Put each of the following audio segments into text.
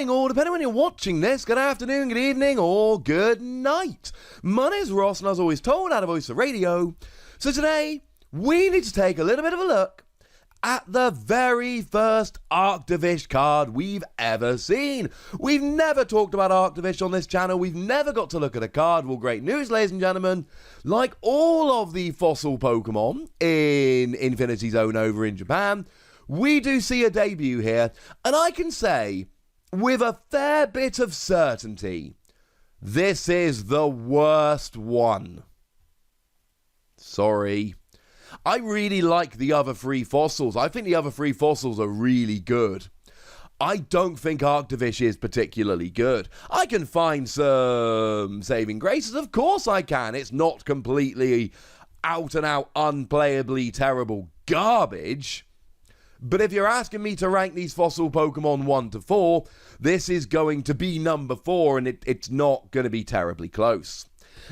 morning, or depending on when you're watching this, good afternoon, good evening, or good night. My name's Ross, and as always told out of Voice of Radio. So today, we need to take a little bit of a look at the very first Arctovish card we've ever seen. We've never talked about Arctovish on this channel. We've never got to look at a card. Well, great news, ladies and gentlemen. Like all of the fossil Pokemon in Infinity Zone over in Japan, we do see a debut here. And I can say, with a fair bit of certainty, this is the worst one. Sorry. I really like the other three fossils. I think the other three fossils are really good. I don't think Arctovish is particularly good. I can find some saving graces. Of course I can. It's not completely out and out unplayably terrible garbage. But if you're asking me to rank these fossil Pokemon 1 to 4, this is going to be number 4, and it's not going to be terribly close.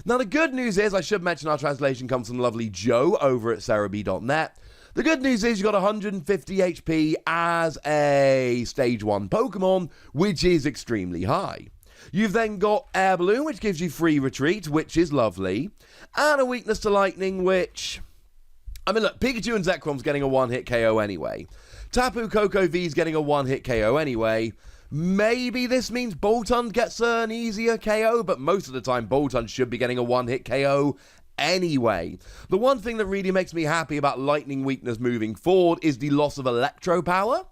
Now, the good news is, I should mention our translation comes from lovely Joe over at Cerebi.net. The good news is you've got 150 HP as a Stage 1 Pokemon, which is extremely high. You've then got Air Balloon, which gives you free retreat, which is lovely, and a weakness to Lightning, which... I mean, look, Pikachu and Zekrom's getting a one-hit KO anyway. Tapu Koko V's getting a one-hit KO anyway. Maybe this means Boltund gets an easier KO, but most of the time Boltund should be getting a one-hit KO anyway. The one thing that really makes me happy about Lightning weakness moving forward is the loss of Electro Power.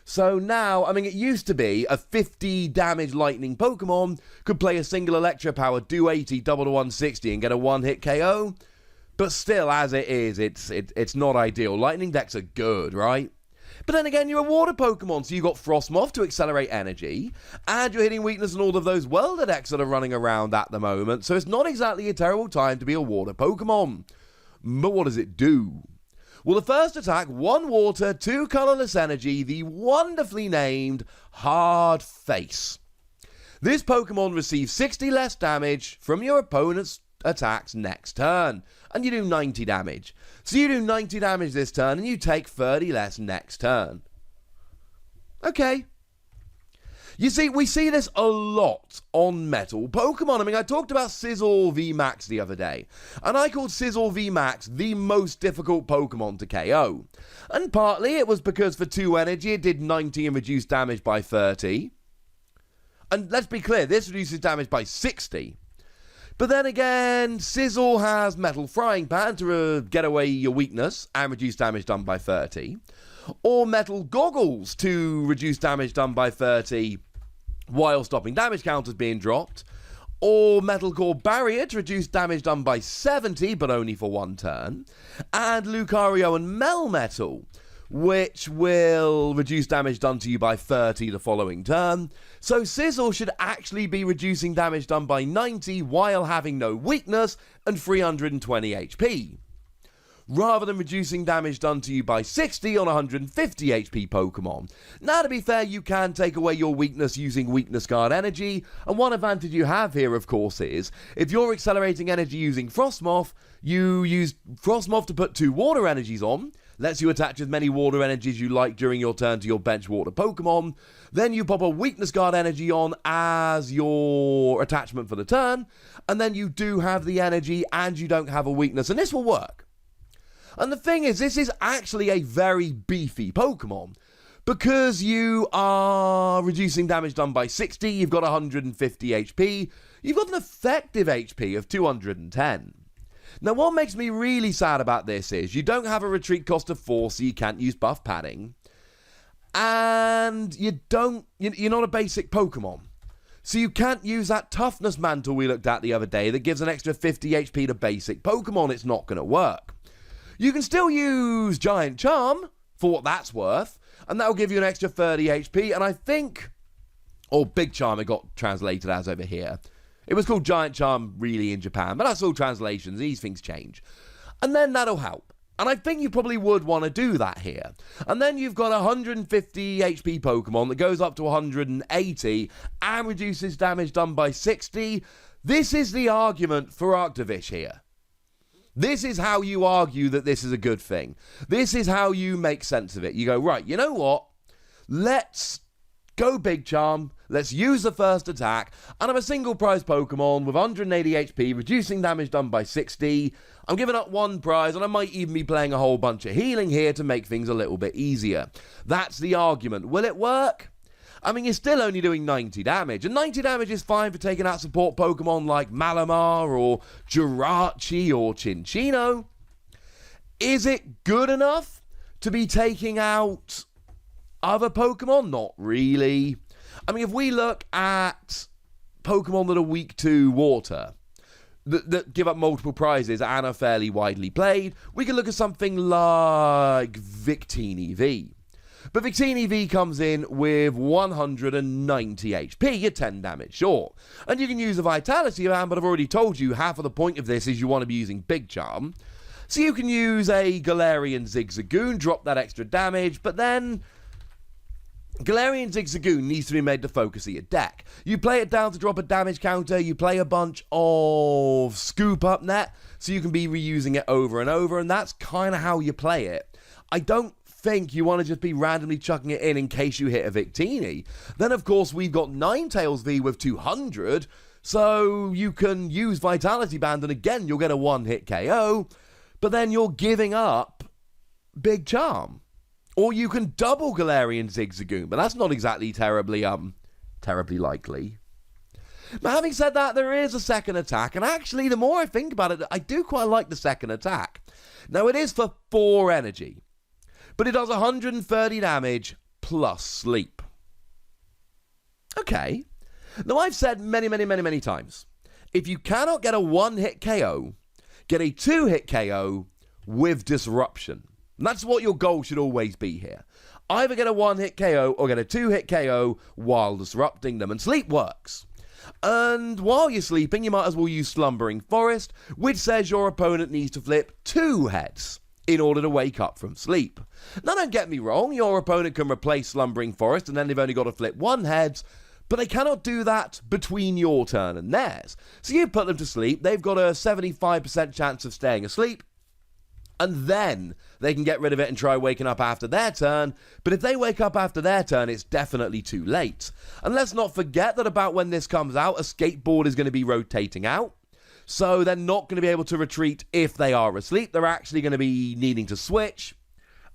So now, I mean, it used to be a 50 damage Lightning Pokemon could play a single Electro Power, do 80, double to 160 and get a one-hit KO. But still, as it is, it's not ideal. Lightning decks are good, right? But then again, you're a water Pokemon, so you've got Frostmoth to accelerate energy, and you're hitting weakness in all of those Welder decks that are running around at the moment, so it's not exactly a terrible time to be a water Pokemon. But what does it do? Well, the first attack, 1 water, 2 colorless energy, the wonderfully named Hard Face. This Pokemon receives 60 less damage from your opponent's attacks next turn, and you do 90 damage. So you do 90 damage this turn, and you take 30 less next turn. Okay. You see, we see this a lot on Metal Pokemon. I mean, I talked about Sizzle V Max the other day, and I called Sizzle V Max the most difficult Pokemon to KO. And partly it was because for 2 energy, it did 90 and reduced damage by 30. And let's be clear, this reduces damage by 60. But then again, Sizzle has Metal Frying Pan to get away your weakness and reduce damage done by 30. Or Metal Goggles to reduce damage done by 30 while stopping damage counters being dropped. Or Metal Core Barrier to reduce damage done by 70, but only for 1 turn. And Lucario and Melmetal, which will reduce damage done to you by 30 the following turn. So Sizzle should actually be reducing damage done by 90 while having no weakness and 320 HP. Rather than reducing damage done to you by 60 on 150 HP Pokemon. Now, to be fair, you can take away your weakness using Weakness Guard energy, and one advantage you have here, of course, is if you're accelerating energy using Frostmoth, you use Frostmoth to put 2 water energies on, lets you attach as many water energies you like during your turn to your bench water Pokemon. Then you pop a Weakness Guard energy on as your attachment for the turn, and then you do have the energy and you don't have a weakness, and this will work. And the thing is, this is actually a very beefy Pokemon. Because you are reducing damage done by 60, you've got 150 HP, you've got an effective HP of 210. Now, what makes me really sad about this is you don't have a retreat cost of 4, so you can't use buff padding. And you're not a basic Pokemon. So you can't use that toughness mantle we looked at the other day that gives an extra 50 HP to basic Pokemon. It's not going to work. You can still use Giant Charm for what that's worth, and that'll give you an extra 30 HP, and I think... or Big Charm it got translated as over here. It was called Giant Charm really in Japan, but that's all translations. These things change. And then that'll help. And I think you probably would want to do that here. And then you've got a 150 HP Pokemon that goes up to 180 and reduces damage done by 60. This is the argument for Arctovish here. This is how you argue that this is a good thing. This is how you make sense of it. You go, right, you know what? Let's Go Big Charm, let's use the first attack, and I'm a single prize Pokemon with 180 HP, reducing damage done by 60. I'm giving up one prize, and I might even be playing a whole bunch of healing here to make things a little bit easier. That's the argument. Will it work? I mean, you're still only doing 90 damage, and 90 damage is fine for taking out support Pokemon like Malamar or Jirachi or Chinchino. Is it good enough to be taking out other Pokemon? Not really. I mean, if we look at Pokemon that are weak to water, that give up multiple prizes and are fairly widely played, we can look at something like Victini V. But Victini V comes in with 190 HP, you're 10 damage short. And you can use a Vitality Band, but I've already told you half of the point of this is you want to be using Big Charm. So you can use a Galarian Zigzagoon, drop that extra damage, but then Galarian Zigzagoon needs to be made the focus of your deck. You play it down to drop a damage counter, you play a bunch of Scoop Up Net, so you can be reusing it over and over, and that's kind of how you play it. I don't think you want to just be randomly chucking it in case you hit a Victini. Then, of course, we've got Ninetales V with 200, so you can use Vitality Band, and again, you'll get a one-hit KO, but then you're giving up Big Charm. Or you can double Galarian Zigzagoon, but that's not exactly terribly likely. But having said that, there is a second attack, and actually, the more I think about it, I do quite like the second attack. Now, it is for 4 energy, but it does 130 damage plus sleep. Okay. Now, I've said many times, if you cannot get a one-hit KO, get a 2-hit KO with disruption. And that's what your goal should always be here. Either get a one-hit KO or get a 2-hit KO while disrupting them. And sleep works. And while you're sleeping, you might as well use Slumbering Forest, which says your opponent needs to flip 2 heads in order to wake up from sleep. Now, don't get me wrong, your opponent can replace Slumbering Forest and then they've only got to flip 1 head, but they cannot do that between your turn and theirs. So you put them to sleep, they've got a 75% chance of staying asleep, and then they can get rid of it and try waking up after their turn. But if they wake up after their turn, it's definitely too late. And let's not forget that about when this comes out, a skateboard is going to be rotating out. So they're not going to be able to retreat if they are asleep. They're actually going to be needing to switch.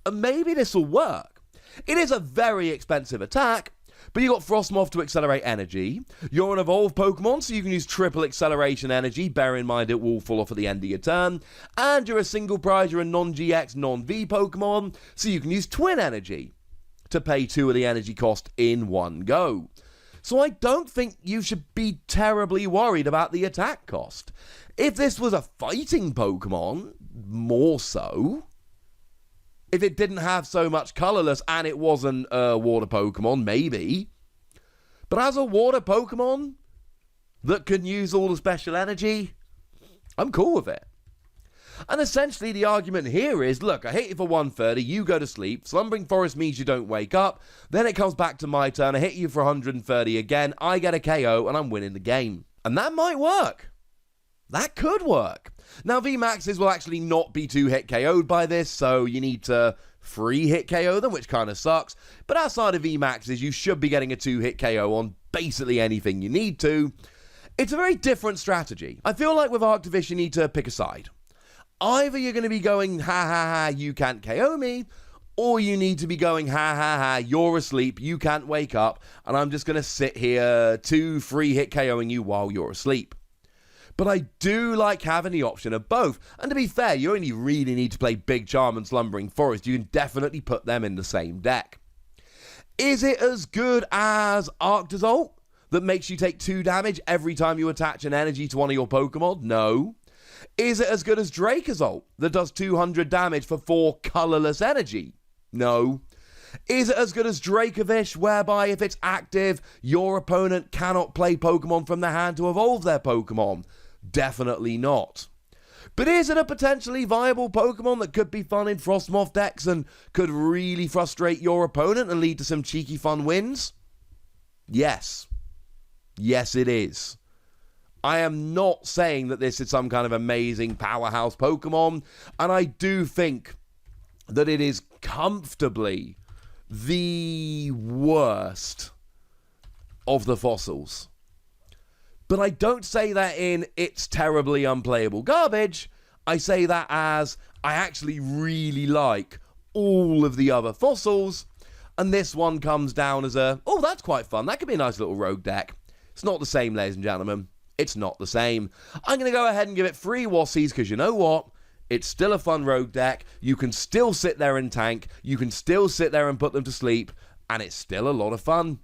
And maybe this will work. It is a very expensive attack, but you got Frostmoth to accelerate energy. You're an evolved Pokemon, so you can use triple acceleration energy. Bear in mind it will fall off at the end of your turn. And you're a single prize, you're a non-GX, non-V Pokemon, so you can use twin energy to pay 2 of the energy cost in one go. So I don't think you should be terribly worried about the attack cost. If this was a fighting Pokemon, more so. If it didn't have so much colorless and it wasn't a water Pokemon, maybe. But as a water Pokemon that can use all the special energy, I'm cool with it. And essentially the argument here is, look, I hit you for 130, you go to sleep, Slumbering Forest means you don't wake up, then it comes back to my turn, I hit you for 130 again, I get a KO and I'm winning the game. And that might work. That could work. Now, VMAXs will actually not be 2-hit KO'd by this, so you need to 3-hit KO them, which kind of sucks. But outside of VMAXs, you should be getting a 2-hit KO on basically anything you need to. It's a very different strategy. I feel like with Arctovish, you need to pick a side. Either you're going to be going, ha ha ha, you can't KO me, or you need to be going, ha ha ha, you're asleep, you can't wake up, and I'm just going to sit here 2-3-hit KOing you while you're asleep. But I do like having the option of both. And to be fair, you only really need to play Big Charm and Slumbering Forest. You can definitely put them in the same deck. Is it as good as Arctozolt that makes you take 2 damage every time you attach an energy to one of your Pokemon? No. Is it as good as Dracozolt that does 200 damage for 4 colorless energy? No. Is it as good as Dracovish, whereby if it's active, your opponent cannot play Pokemon from their hand to evolve their Pokemon? Definitely not. But is it a potentially viable Pokemon that could be fun in Frostmoth decks and could really frustrate your opponent and lead to some cheeky fun wins? Yes. Yes, it is. I am not saying that this is some kind of amazing powerhouse Pokemon, and I do think that it is comfortably the worst of the fossils. But I don't say that in it's terribly unplayable garbage. I say that as I actually really like all of the other fossils, and this one comes down as a, oh, that's quite fun. That could be a nice little rogue deck. It's not the same, ladies and gentlemen. It's not the same. I'm going to go ahead and give it 3 Wassies, because you know what? It's still a fun rogue deck. You can still sit there and tank. You can still sit there and put them to sleep, and it's still a lot of fun.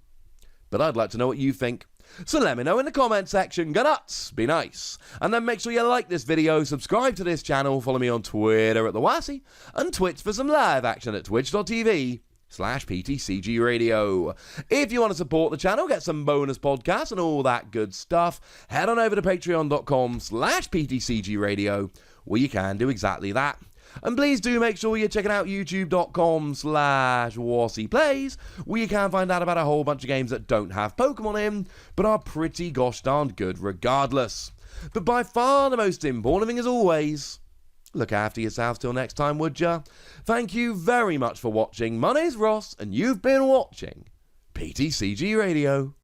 But I'd like to know what you think. So let me know in the comment section. Go nuts, be nice. And then make sure you like this video, subscribe to this channel, follow me on Twitter at the Wassie, and Twitch for some live action at twitch.tv/PTCGRadio. If you want to support the channel, get some bonus podcasts and all that good stuff, head on over to patreon.com/PTCGRadio, where you can do exactly that. And please do make sure you're checking out youtube.com/WassiePlays, where you can find out about a whole bunch of games that don't have Pokemon in, but are pretty gosh darned good regardless. But by far the most important thing, as always, look after yourselves till next time, would ya? Thank you very much for watching. My name's Ross, and you've been watching PTCG Radio.